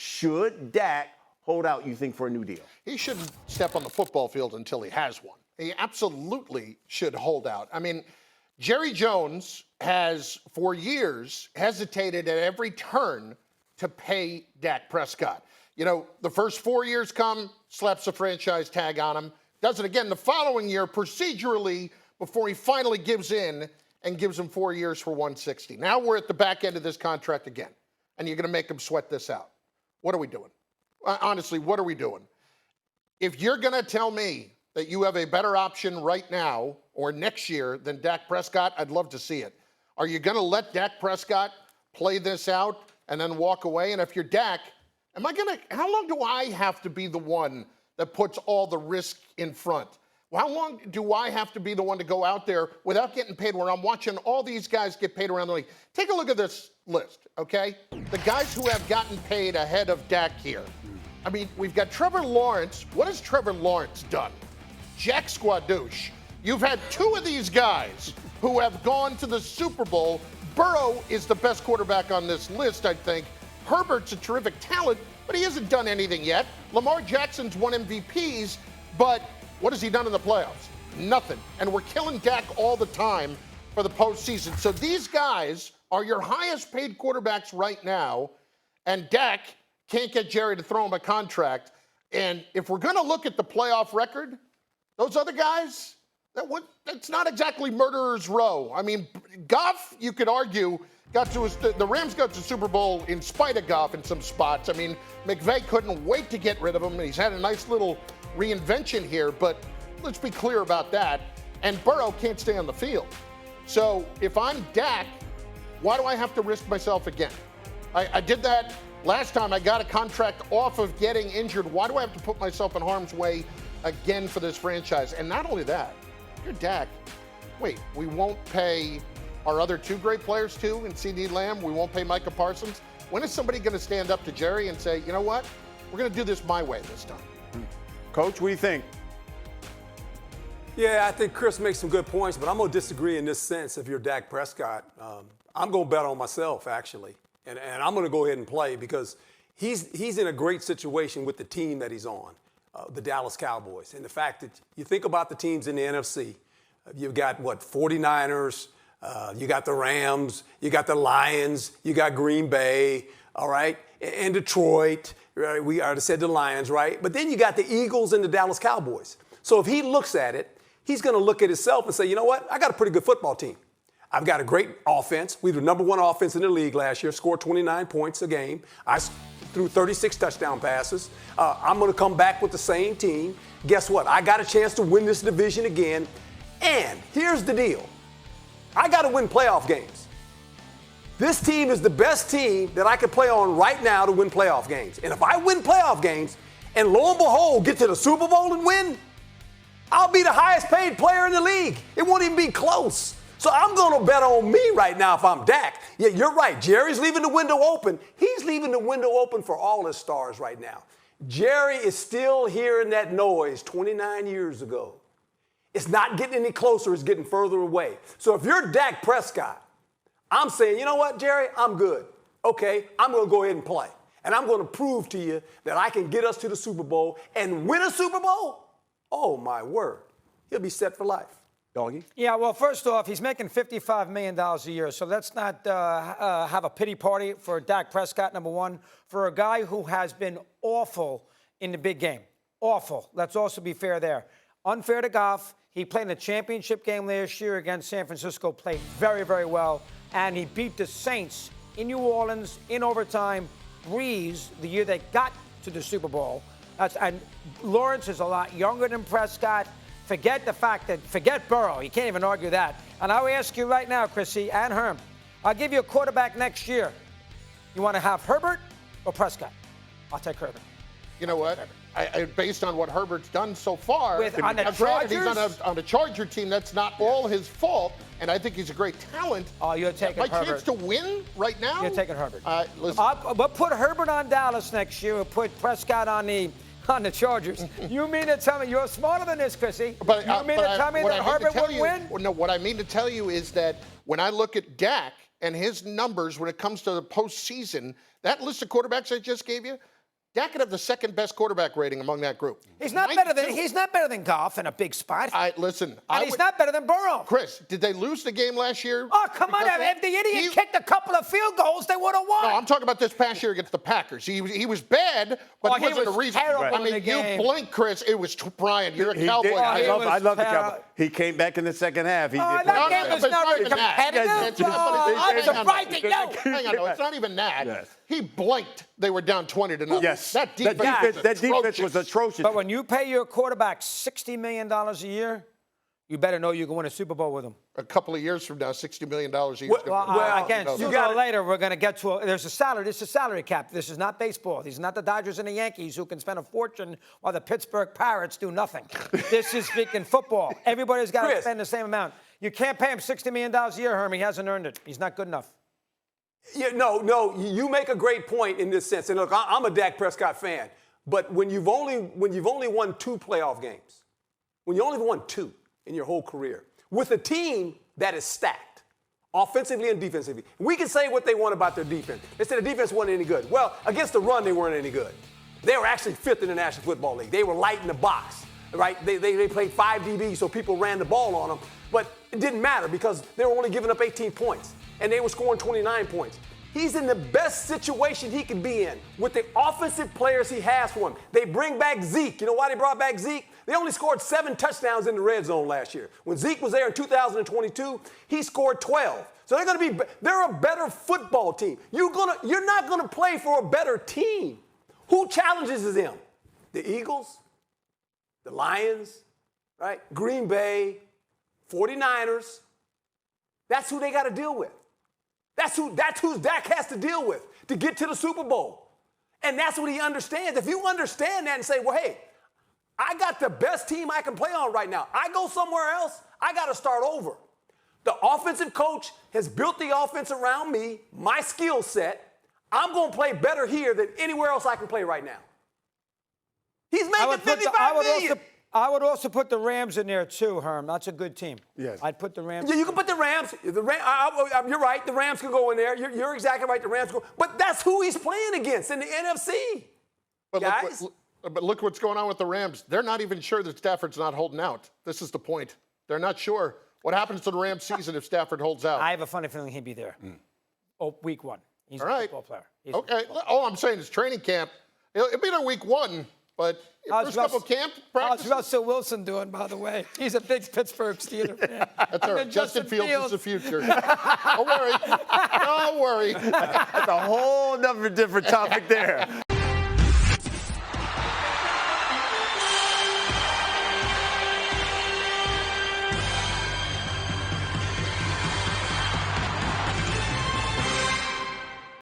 Should Dak hold out, you think, for a new deal? He shouldn't step on the football field until he has one. He absolutely should hold out. I mean, Jerry Jones has, for years, hesitated at every turn to pay Dak Prescott. You know, the first 4 years come, slaps a franchise tag on him, does it again the following year procedurally before he finally gives in and gives him 4 years for $160. Now we're at the back end of this contract again, and you're going to make him sweat this out. What are we doing? Honestly, what are we doing? If you're going to tell me that you have a better option right now or next year than Dak Prescott, I'd love to see it. Are you going to let Dak Prescott play this out and then walk away? And if you're Dak, how long do I have to be the one that puts all the risk in front? How long do I have to be the one to go out there without getting paid where I'm watching all these guys get paid around the league? Take a look at this list, okay? The guys who have gotten paid ahead of Dak here. I mean, we've got Trevor Lawrence. What has Trevor Lawrence done? Jack Squadouche. You've had two of these guys who have gone to the Super Bowl. Burrow is the best quarterback on this list, I think. Herbert's a terrific talent, but he hasn't done anything yet. Lamar Jackson's won MVPs, but what has he done in the playoffs? Nothing. And we're killing Dak all the time for the postseason. So these guys are your highest paid quarterbacks right now, and Dak can't get Jerry to throw him a contract. And if we're going to look at the playoff record, those other guys, that's not exactly murderer's row. I mean, Goff, you could argue, the Rams got to the Super Bowl in spite of Goff in some spots. I mean, McVay couldn't wait to get rid of him, and he's had a nice little reinvention here, but let's be clear about that. And Burrow can't stay on the field. So if I'm Dak, why do I have to risk myself again? I did that last time. I got a contract off of getting injured. Why do I have to put myself in harm's way again for this franchise? And not only that, you're Dak. Wait, we won't pay our other two great players too in CD Lamb? We won't pay Micah Parsons? When is somebody going to stand up to Jerry and say, you know what? We're going to do this my way this time? Coach, what do you think? Yeah, I think Chris makes some good points, but I'm going to disagree in this sense if you're Dak Prescott. I'm going to bet on myself, actually. And I'm going to go ahead and play because he's in a great situation with the team that he's on, the Dallas Cowboys. And the fact that you think about the teams in the NFC, you've got, 49ers, you got the Rams, you got the Lions, you got Green Bay, all right, and Detroit. Right? We already said the Lions, right? But then you got the Eagles and the Dallas Cowboys. So if he looks at it, he's going to look at himself and say, you know what? I got a pretty good football team. I've got a great offense. We were the number one offense in the league last year, scored 29 points a game. I threw 36 touchdown passes. I'm going to come back with the same team. Guess what? I got a chance to win this division again. And here's the deal. I got to win playoff games. This team is the best team that I can play on right now to win playoff games. And if I win playoff games and lo and behold get to the Super Bowl and win, I'll be the highest paid player in the league. It won't even be close. So I'm going to bet on me right now if I'm Dak. Yeah, you're right. Jerry's leaving the window open. He's leaving the window open for all his stars right now. Jerry is still hearing that noise 29 years ago. It's not getting any closer. It's getting further away. So if you're Dak Prescott, I'm saying, you know what, Jerry? I'm good. Okay, I'm going to go ahead and play. And I'm going to prove to you that I can get us to the Super Bowl and win a Super Bowl. Oh, my word. He'll be set for life. Doggy? Yeah, well, first off, he's making $55 million a year, so let's not have a pity party for Dak Prescott, number one, for a guy who has been awful in the big game. Awful. Let's also be fair there. Unfair to Goff. He played in a championship game last year against San Francisco, played very, very well, and he beat the Saints in New Orleans in overtime, Breeze, the year they got to the Super Bowl. And Lawrence is a lot younger than Prescott. Forget Burrow. You can't even argue that. And I'll ask you right now, Chrissy and Herm, I'll give you a quarterback next year. You want to have Herbert or Prescott? I'll take Herbert. You know what? Based on what Herbert's done so far, on the Chargers? He's on a Charger team. That's not all his fault, and I think he's a great talent. Oh, you're taking Herbert. My chance to win right now? You're taking Herbert. Listen. But put Herbert on Dallas next year and put Prescott on the Chargers. You mean to tell me you're smarter than this, Chrissy? You mean to tell me that Herbert wouldn't win? No, what I mean to tell you is that when I look at Dak and his numbers when it comes to the postseason, that list of quarterbacks I just gave you, Dak could have the second best quarterback rating among that group. He's not better than Goff in a big spot. Listen. And he's not better than Burrow. Chris, did they lose the game last year? Oh, come on. If the idiot kicked a couple of field goals, they would have won. No, I'm talking about this past year against the Packers. He was bad, but he wasn't was the reason. terrible I mean, in the game. you blink, Chris. It was Brian. You're a He Cowboy. did. I was love the terrible. Cowboys. He came back in the second half. He did. That game was not even that. competitive. I'm surprised at you. Hang on, no, it's not even that. Yes. He blinked. They were down 20-0. Yes. That defense was atrocious. But when you pay your quarterback $60 million a year, you better know you can win a Super Bowl with him. A couple of years from now, $60 million a year. Again, sooner or later, we're going to get to there's a salary. This is a salary cap. This is not baseball. These are not the Dodgers and the Yankees who can spend a fortune while the Pittsburgh Pirates do nothing. This is freaking football. Everybody's got to spend the same amount. You can't pay him $60 million a year, Herm. He hasn't earned it. He's not good enough. Yeah, no, you make a great point in this sense. And look, I'm a Dak Prescott fan. But when you've only won 2 playoff games, when you only won 2 in your whole career, with a team that is stacked, offensively and defensively, we can say what they want about their defense. They said the defense wasn't any good. Well, against the run, they weren't any good. They were actually 5th in the National Football League. They were light in the box, right? They played 5 DBs, so people ran the ball on them. But it didn't matter because they were only giving up 18 points, and they were scoring 29 points. He's in the best situation he can be in with the offensive players he has for him. They bring back Zeke. You know why they brought back Zeke? They only scored 7 touchdowns in the red zone last year. When Zeke was there in 2022, he scored 12. So they're a better football team. You're not gonna play for a better team. Who challenges them? The Eagles, the Lions, right? Green Bay, 49ers. That's who they got to deal with. That's who Dak has to deal with to get to the Super Bowl. And that's what he understands. If you understand that and say, well, hey, I got the best team I can play on right now. I go somewhere else, I got to start over. The offensive coach has built the offense around me, my skill set. I'm going to play better here than anywhere else I can play right now. He's making $55 million. I would also put the Rams in there too, Herm. That's a good team. Yes. I'd put the Rams. Yeah, you can put the Rams. You're right. The Rams can go in there. You're exactly right. The Rams can go. But that's who he's playing against in the NFC. But guys. Look what's going on with the Rams. They're not even sure that Stafford's not holding out. This is the point. They're not sure. What happens to the Rams season if Stafford holds out? I have a funny feeling he'd be there. Week 1. He's All a right. football player. Okay. All I'm saying is training camp. It'll be there week 1, but first couple camp practices. How's Russell Wilson doing, by the way? He's a big Pittsburgh Steelers fan. That's all right. Justin Fields is the future. Don't worry. Don't worry. That's a whole different topic there.